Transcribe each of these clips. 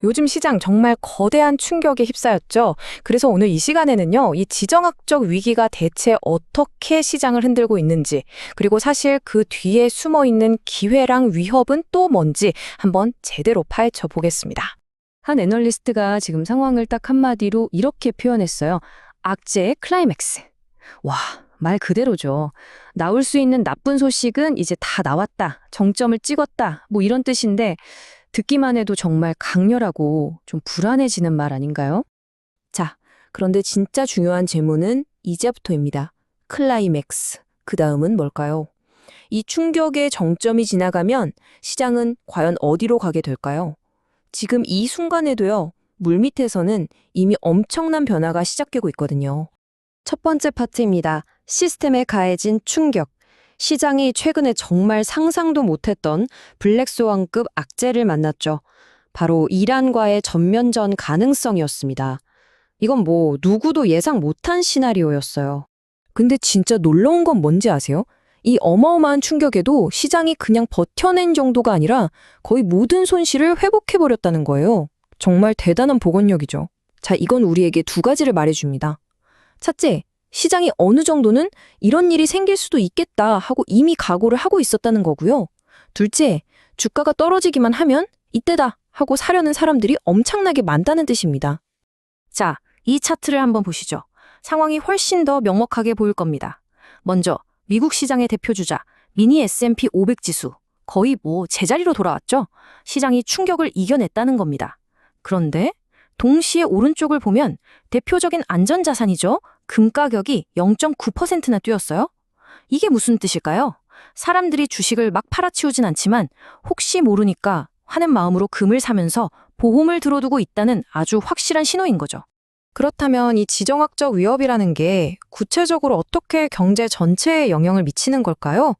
요즘 시장 정말 거대한 충격에 휩싸였죠. 그래서 오늘 이 시간에는요, 이 지정학적 위기가 대체 어떻게 시장을 흔들고 있는지, 그리고 사실 그 뒤에 숨어 있는 기회랑 위협은 또 뭔지 한번 제대로 파헤쳐 보겠습니다. 한 애널리스트가 지금 상황을 딱 한마디로 이렇게 표현했어요. 악재의 클라이맥스. 와, 말 그대로죠. 나올 수 있는 나쁜 소식은 이제 다 나왔다. 정점을 찍었다. 뭐 이런 뜻인데 듣기만 해도 정말 강렬하고 좀 불안해지는 말 아닌가요? 자, 그런데 진짜 중요한 질문은 이제부터입니다. 클라이맥스. 그 다음은 뭘까요? 이 충격의 정점이 지나가면 시장은 과연 어디로 가게 될까요? 지금 이 순간에도요, 물밑에서는 이미 엄청난 변화가 시작되고 있거든요. 첫 번째 파트입니다. 시스템에 가해진 충격. 시장이 최근에 정말 상상도 못했던 블랙스완급 악재를 만났죠. 바로 이란과의 전면전 가능성이었습니다. 이건 뭐 누구도 예상 못한 시나리오였어요. 근데 진짜 놀라운 건 뭔지 아세요? 이 어마어마한 충격에도 시장이 그냥 버텨낸 정도가 아니라 거의 모든 손실을 회복해버렸다는 거예요. 정말 대단한 복원력이죠. 자, 이건 우리에게 두 가지를 말해줍니다. 첫째, 시장이 어느 정도는 이런 일이 생길 수도 있겠다 하고 이미 각오를 하고 있었다는 거고요. 둘째, 주가가 떨어지기만 하면 이때다 하고 사려는 사람들이 엄청나게 많다는 뜻입니다. 자, 이 차트를 한번 보시죠. 상황이 훨씬 더 명확하게 보일 겁니다. 먼저 미국 시장의 대표주자 미니 S&P 500 지수 거의 제자리로 돌아왔죠. 시장이 충격을 이겨냈다는 겁니다. 그런데 동시에 오른쪽을 보면 대표적인 안전자산이죠. 금 가격이 0.9%나 뛰었어요. 이게 무슨 뜻일까요? 사람들이 주식을 막 팔아치우진 않지만 혹시 모르니까 하는 마음으로 금을 사면서 보험을 들어두고 있다는 아주 확실한 신호인 거죠. 그렇다면 이 지정학적 위협이라는 게 구체적으로 어떻게 경제 전체에 영향을 미치는 걸까요?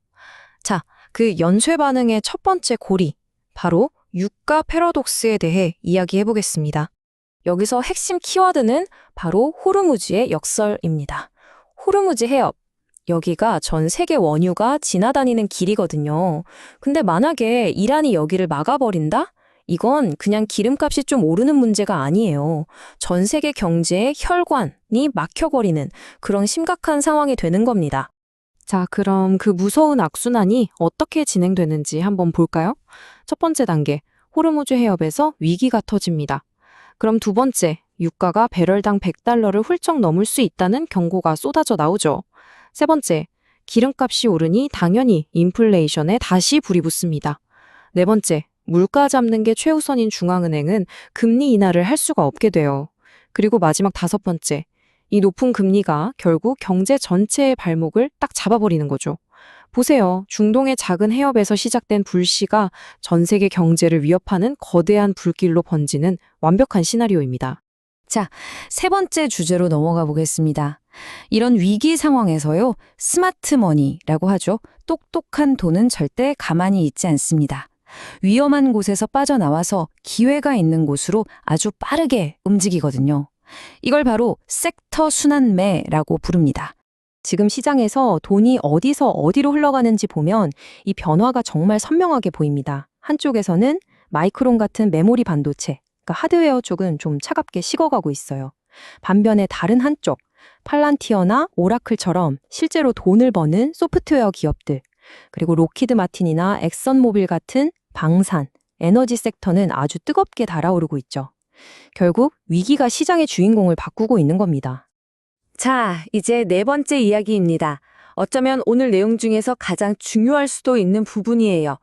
자, 그 연쇄 반응의 첫 번째 고리, 바로 유가 패러독스에 대해 이야기해 보겠습니다. 여기서 핵심 키워드는 바로 호르무즈의 역설입니다. 호르무즈 해협. 여기가 전 세계 원유가 지나다니는 길이거든요. 근데 만약에 이란이 여기를 막아버린다? 이건 그냥 기름값이 좀 오르는 문제가 아니에요. 전 세계 경제의 혈관이 막혀버리는 그런 심각한 상황이 되는 겁니다. 자, 그럼 그 무서운 악순환이 어떻게 진행되는지 한번 볼까요? 첫 번째 단계, 호르무즈 해협에서 위기가 터집니다. 그럼 두 번째, 유가가 배럴당 100달러를 훌쩍 넘을 수 있다는 경고가 쏟아져 나오죠. 세 번째, 기름값이 오르니 당연히 인플레이션에 다시 불이 붙습니다. 네 번째, 물가 잡는 게 최우선인 중앙은행은 금리 인하를 할 수가 없게 돼요. 그리고 마지막 다섯 번째, 이 높은 금리가 결국 경제 전체의 발목을 딱 잡아버리는 거죠. 보세요. 중동의 작은 해협에서 시작된 불씨가 전 세계 경제를 위협하는 거대한 불길로 번지는 완벽한 시나리오입니다. 자, 세 번째 주제로 넘어가 보겠습니다. 이런 위기 상황에서요, 스마트 머니라고 하죠. 똑똑한 돈은 절대 가만히 있지 않습니다. 위험한 곳에서 빠져나와서 기회가 있는 곳으로 아주 빠르게 움직이거든요. 이걸 바로 섹터 순환매라고 부릅니다. 지금 시장에서 돈이 어디서 어디로 흘러가는지 보면 이 변화가 정말 선명하게 보입니다. 한쪽에서는 마이크론 같은 메모리 반도체, 그러니까 하드웨어 쪽은 좀 차갑게 식어가고 있어요. 반면에 다른 한쪽, 팔란티어나 오라클처럼 실제로 돈을 버는 소프트웨어 기업들, 그리고 로키드 마틴이나 엑선모빌 같은 방산, 에너지 섹터는 아주 뜨겁게 달아오르고 있죠. 결국 위기가 시장의 주인공을 바꾸고 있는 겁니다. 자, 이제 네 번째 이야기입니다. 어쩌면 오늘 내용 중에서 가장 중요할 수도 있는 부분이에요.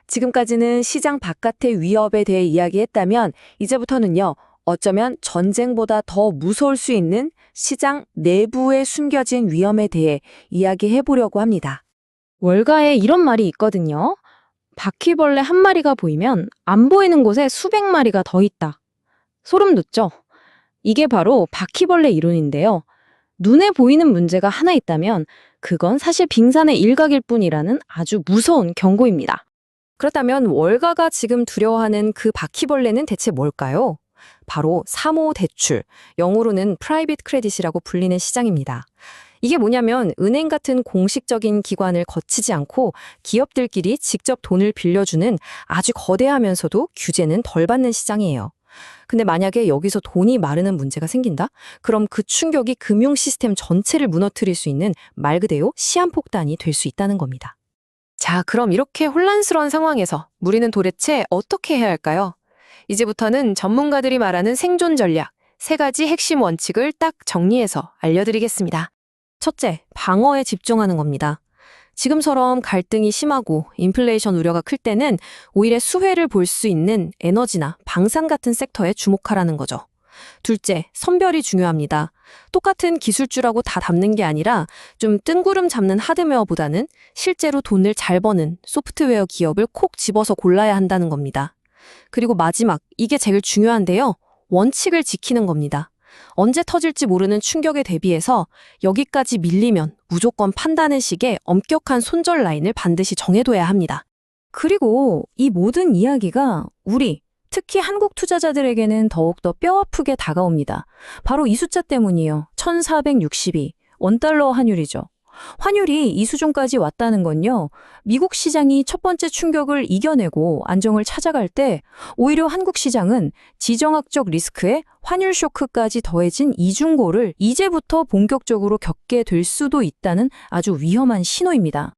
지금까지는 시장 바깥의 위협에 대해 이야기했다면 이제부터는요, 어쩌면 전쟁보다 더 무서울 수 있는 시장 내부에 숨겨진 위험에 대해 이야기해 보려고 합니다. 월가에 이런 말이 있거든요. 바퀴벌레 한 마리가 보이면 안 보이는 곳에 수백 마리가 더 있다. 소름 돋죠? 이게 바로 바퀴벌레 이론인데요. 눈에 보이는 문제가 하나 있다면 그건 사실 빙산의 일각일 뿐이라는 아주 무서운 경고입니다. 그렇다면 월가가 지금 두려워하는 그 바퀴벌레는 대체 뭘까요? 바로 사모대출, 영어로는 프라이빗 크레딧이라고 불리는 시장입니다. 이게 뭐냐면 은행 같은 공식적인 기관을 거치지 않고 기업들끼리 직접 돈을 빌려주는 아주 거대하면서도 규제는 덜 받는 시장이에요. 근데 만약에 여기서 돈이 마르는 문제가 생긴다? 그럼 그 충격이 금융 시스템 전체를 무너뜨릴 수 있는 말 그대로 시한폭탄이 될 수 있다는 겁니다. 자, 그럼 이렇게 혼란스러운 상황에서 우리는 도대체 어떻게 해야 할까요? 이제부터는 전문가들이 말하는 생존 전략, 3가지 핵심 원칙을 딱 정리해서 알려드리겠습니다. 첫째, 방어에 집중하는 겁니다. 지금처럼 갈등이 심하고 인플레이션 우려가 클 때는 오히려 수혜를 볼 수 있는 에너지나 방산 같은 섹터에 주목하라는 거죠. 둘째, 선별이 중요합니다. 똑같은 기술주라고 다 담는 게 아니라 좀 뜬구름 잡는 하드웨어보다는 실제로 돈을 잘 버는 소프트웨어 기업을 콕 집어서 골라야 한다는 겁니다. 그리고 마지막, 이게 제일 중요한데요. 원칙을 지키는 겁니다. 언제 터질지 모르는 충격에 대비해서 여기까지 밀리면 무조건 판다는 식의 엄격한 손절 라인을 반드시 정해둬야 합니다. 그리고 이 모든 이야기가 우리, 특히 한국 투자자들에게는 더욱더 뼈아프게 다가옵니다. 바로 이 숫자 때문이요. 1462, 원달러 환율이죠. 환율이 이 수준까지 왔다는 건요. 미국 시장이 첫 번째 충격을 이겨내고 안정을 찾아갈 때 오히려 한국 시장은 지정학적 리스크에 환율 쇼크까지 더해진 이중고를 이제부터 본격적으로 겪게 될 수도 있다는 아주 위험한 신호입니다.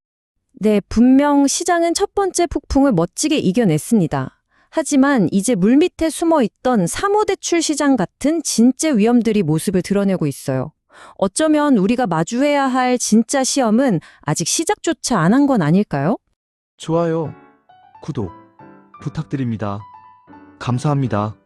네, 분명 시장은 첫 번째 폭풍을 멋지게 이겨냈습니다. 하지만 이제 물밑에 숨어있던 사모대출 시장 같은 진짜 위험들이 모습을 드러내고 있어요. 어쩌면 우리가 마주해야 할 진짜 시험은 아직 시작조차 안 한 건 아닐까요? 좋아요, 구독 부탁드립니다. 감사합니다.